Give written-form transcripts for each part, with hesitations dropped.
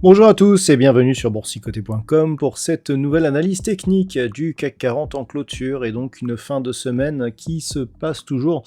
Bonjour à tous et bienvenue sur boursicoté.com pour cette nouvelle analyse technique du CAC 40 en clôture et donc une fin de semaine qui se passe toujours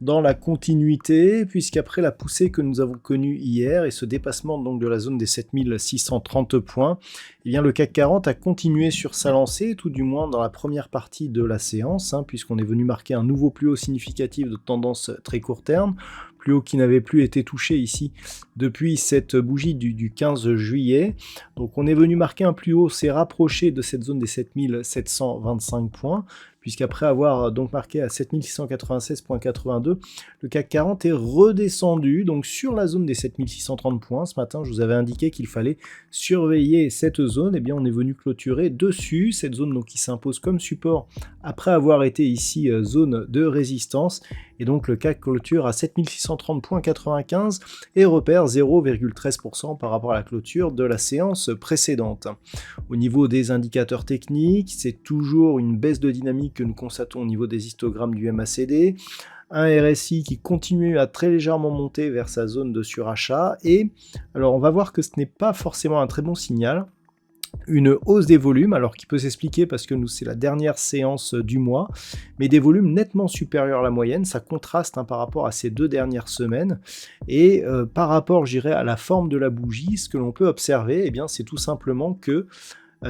dans la continuité puisqu'après la poussée que nous avons connue hier et ce dépassement donc de la zone des 7630 points, eh bien le CAC 40 a continué sur sa lancée, tout du moins dans la première partie de la séance, puisqu'on est venu marquer un nouveau plus haut significatif de tendance très court terme, plus haut qui n'avait plus été touché ici depuis cette bougie du 15 juillet. Donc on est venu marquer un plus haut, s'est rapproché de cette zone des 7725 points, puisqu'après avoir donc marqué à 7696,82, le CAC 40 est redescendu donc sur la zone des 7630 points. Ce matin, je vous avais indiqué qu'il fallait surveiller cette zone. Et bien, on est venu clôturer dessus, cette zone donc, qui s'impose comme support après avoir été ici zone de résistance. Et donc, le CAC clôture à 7630,95 et repère 0,13% par rapport à la clôture de la séance précédente. Au niveau des indicateurs techniques, c'est toujours une baisse de dynamique que nous constatons au niveau des histogrammes du MACD, un RSI qui continue à très légèrement monter vers sa zone de surachat, et alors on va voir que ce n'est pas forcément un très bon signal. Une hausse des volumes, alors qui peut s'expliquer parce que c'est la dernière séance du mois, mais des volumes nettement supérieurs à la moyenne, ça contraste par rapport à ces deux dernières semaines, et par rapport, je dirais, à la forme de la bougie, ce que l'on peut observer, eh bien, c'est tout simplement que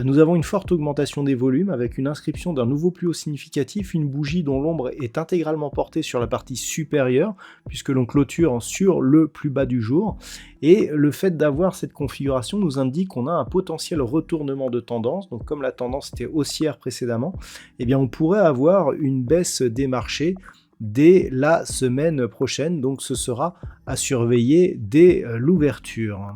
nous avons une forte augmentation des volumes avec une inscription d'un nouveau plus haut significatif, une bougie dont l'ombre est intégralement portée sur la partie supérieure, puisque l'on clôture sur le plus bas du jour. Et le fait d'avoir cette configuration nous indique qu'on a un potentiel retournement de tendance. Donc comme la tendance était haussière précédemment, eh bien on pourrait avoir une baisse des marchés dès la semaine prochaine. Donc ce sera à surveiller dès l'ouverture.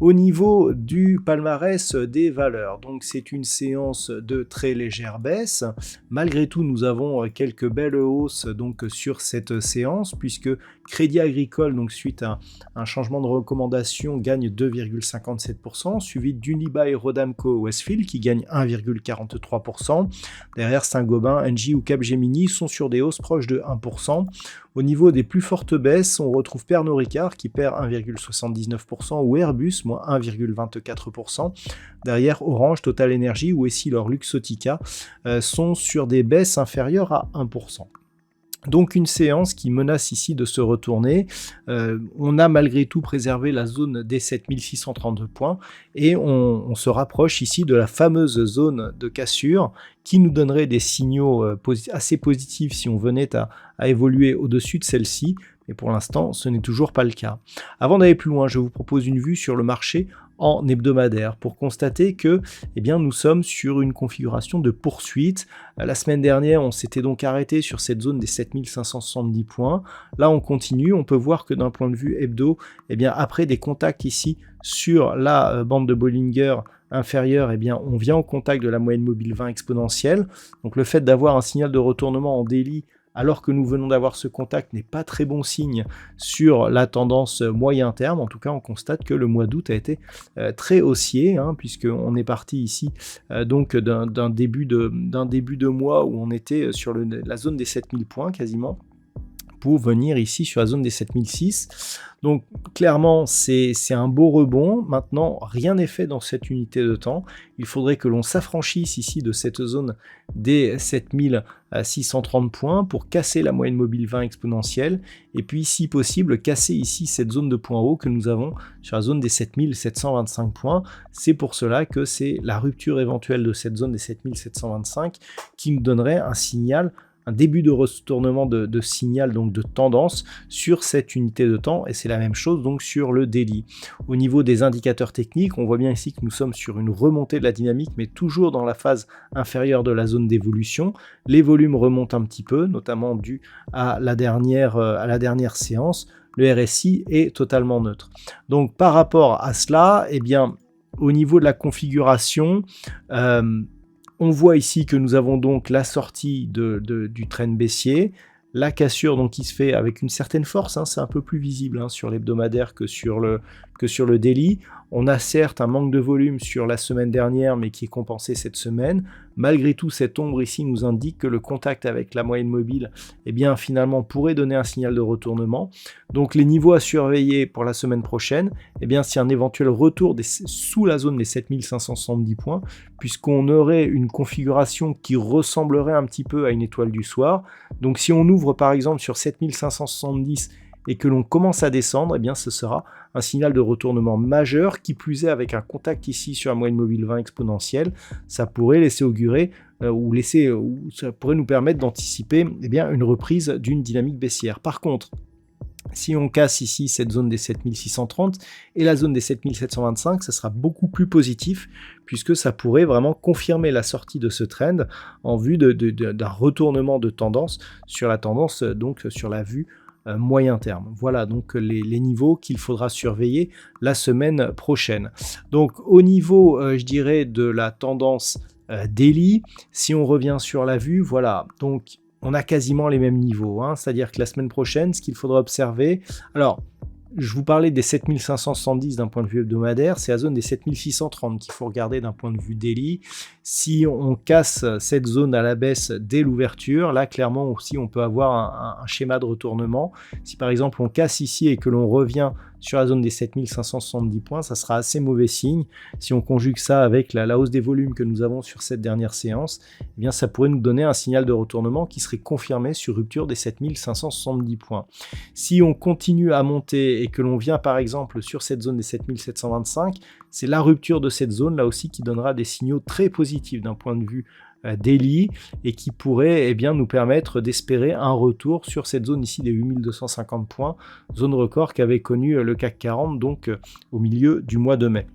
Au niveau du palmarès des valeurs, donc c'est une séance de très légère baisse. Malgré tout, nous avons quelques belles hausses donc sur cette séance, puisque Crédit Agricole, donc suite à un changement de recommandation, gagne 2,57%, suivi d'Unibail Rodamco Westfield qui gagne 1,43%. Derrière, Saint-Gobain, Engie ou Capgemini sont sur des hausses proches de 1%. Au niveau des plus fortes baisses, on retrouve Pernod Ricard qui perd 1,79% ou Airbus, moins 1,24%. Derrière, Orange, Total Energy ou Essilor Luxottica sont sur des baisses inférieures à 1%. Donc une séance qui menace ici de se retourner. On a malgré tout préservé la zone des 7632 points et on se rapproche ici de la fameuse zone de cassure qui nous donnerait des signaux assez positifs si on venait à évoluer au-dessus de celle-ci. Mais pour l'instant, ce n'est toujours pas le cas. Avant d'aller plus loin, je vous propose une vue sur le marché en hebdomadaire pour constater que nous sommes sur une configuration de poursuite. La semaine dernière, on s'était donc arrêté sur cette zone des 7570 points. Là, on continue. On peut voir que d'un point de vue hebdo, après des contacts ici sur la bande de Bollinger inférieure, on vient au contact de la moyenne mobile 20 exponentielle. Donc le fait d'avoir un signal de retournement en daily alors que nous venons d'avoir ce contact n'est pas très bon signe sur la tendance moyen terme. En tout cas, on constate que le mois d'août a été très haussier, puisqu'on est parti ici donc d'un début de mois où on était sur la zone des 7000 points quasiment, pour venir ici sur la zone des 7006. Donc clairement, c'est un beau rebond. Maintenant, rien n'est fait dans cette unité de temps. Il faudrait que l'on s'affranchisse ici de cette zone des 7630 points pour casser la moyenne mobile 20 exponentielle. Et puis, si possible, casser ici cette zone de points hauts que nous avons sur la zone des 7725 points. C'est pour cela que c'est la rupture éventuelle de cette zone des 7725 qui nous donnerait un signal, un début de retournement de signal, donc de tendance sur cette unité de temps, et c'est la même chose donc sur le daily. Au niveau des indicateurs techniques, on voit bien ici que nous sommes sur une remontée de la dynamique, mais toujours dans la phase inférieure de la zone d'évolution. Les volumes remontent un petit peu, notamment dû à la dernière séance. Le RSI est totalement neutre. Donc par rapport à cela, au niveau de la configuration, On voit ici que nous avons donc la sortie du trend baissier, la cassure donc, qui se fait avec une certaine force, hein, c'est un peu plus visible hein, sur l'hebdomadaire que sur le daily. On a certes un manque de volume sur la semaine dernière, mais qui est compensé cette semaine. Malgré tout, cette ombre ici nous indique que le contact avec la moyenne mobile, eh bien, finalement, pourrait donner un signal de retournement. Donc, les niveaux à surveiller pour la semaine prochaine, eh bien, c'est un éventuel retour sous la zone des 7570 points, puisqu'on aurait une configuration qui ressemblerait un petit peu à une étoile du soir. Donc, si on ouvre par exemple sur 7570 et que l'on commence à descendre, eh bien ce sera un signal de retournement majeur, qui plus est avec un contact ici sur la moyenne mobile 20 exponentielle, ça pourrait laisser augurer ça pourrait nous permettre d'anticiper eh bien une reprise d'une dynamique baissière. Par contre, si on casse ici cette zone des 7630 et la zone des 7725, ça sera beaucoup plus positif, puisque ça pourrait vraiment confirmer la sortie de ce trend en vue d'un retournement de tendance sur la tendance, donc sur la vue moyen terme. Voilà donc les niveaux qu'il faudra surveiller la semaine prochaine. Donc au niveau, je dirais, de la tendance daily, si on revient sur la vue, voilà, donc on a quasiment les mêmes niveaux, hein, c'est-à-dire que la semaine prochaine, ce qu'il faudra observer, alors je vous parlais des 7570 d'un point de vue hebdomadaire, c'est la zone des 7630 qu'il faut regarder d'un point de vue daily. Si on casse cette zone à la baisse dès l'ouverture, là clairement aussi on peut avoir un schéma de retournement. Si par exemple on casse ici et que l'on revient sur la zone des 7570 points, ça sera assez mauvais signe. Si on conjugue ça avec la hausse des volumes que nous avons sur cette dernière séance, eh bien ça pourrait nous donner un signal de retournement qui serait confirmé sur rupture des 7570 points. Si on continue à monter et que l'on vient par exemple sur cette zone des 7725, c'est la rupture de cette zone là aussi qui donnera des signaux très positifs d'un point de vue daily et qui pourrait bien nous permettre d'espérer un retour sur cette zone ici des 8250 points, zone record qu'avait connu le CAC 40 donc au milieu du mois de mai.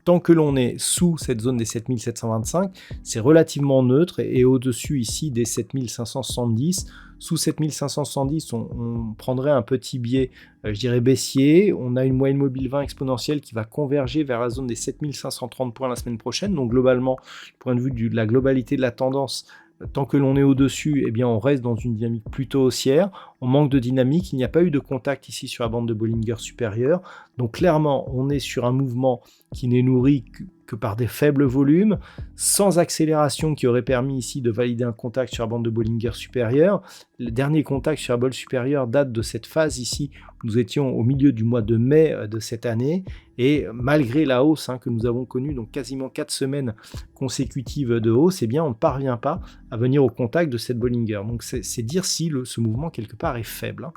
Tant que l'on est sous cette zone des 7725, c'est relativement neutre et au-dessus ici des 7570. Sous 7570, on prendrait un petit biais, je dirais baissier. On a une moyenne mobile 20 exponentielle qui va converger vers la zone des 7530 points la semaine prochaine. Donc globalement, du point de vue de la globalité de la tendance, tant que l'on est au-dessus, eh bien on reste dans une dynamique plutôt haussière. On manque de dynamique, il n'y a pas eu de contact ici sur la bande de Bollinger supérieure. Donc clairement, on est sur un mouvement qui n'est nourri que par des faibles volumes, sans accélération qui aurait permis ici de valider un contact sur la bande de Bollinger supérieure. Le dernier contact sur la bande supérieure date de cette phase ici, où nous étions au milieu du mois de mai de cette année, et malgré la hausse que nous avons connue, donc quasiment 4 semaines consécutives de hausse, eh bien on ne parvient pas à venir au contact de cette Bollinger. Donc c'est dire si ce mouvement quelque part est faible.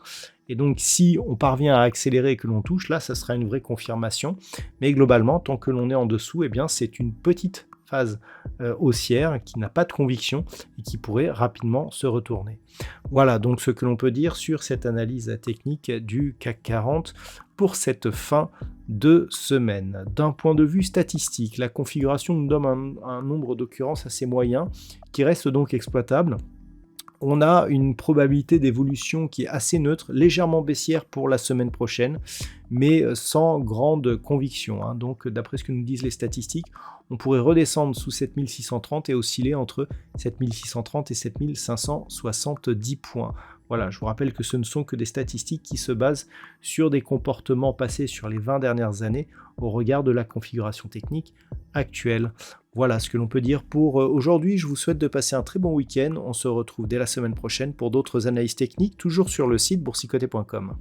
Et donc, si on parvient à accélérer et que l'on touche, là, ça sera une vraie confirmation. Mais globalement, tant que l'on est en dessous, eh bien, c'est une petite phase haussière qui n'a pas de conviction et qui pourrait rapidement se retourner. Voilà donc ce que l'on peut dire sur cette analyse technique du CAC 40 pour cette fin de semaine. D'un point de vue statistique, la configuration nous donne un nombre d'occurrences assez moyen qui reste donc exploitable. On a une probabilité d'évolution qui est assez neutre, légèrement baissière pour la semaine prochaine, mais sans grande conviction. Donc, d'après ce que nous disent les statistiques, on pourrait redescendre sous 7630 et osciller entre 7630 et 7570 points. Voilà, je vous rappelle que ce ne sont que des statistiques qui se basent sur des comportements passés sur les 20 dernières années au regard de la configuration technique actuelle. Voilà ce que l'on peut dire pour aujourd'hui. Je vous souhaite de passer un très bon week-end. On se retrouve dès la semaine prochaine pour d'autres analyses techniques, toujours sur le site boursicoté.com.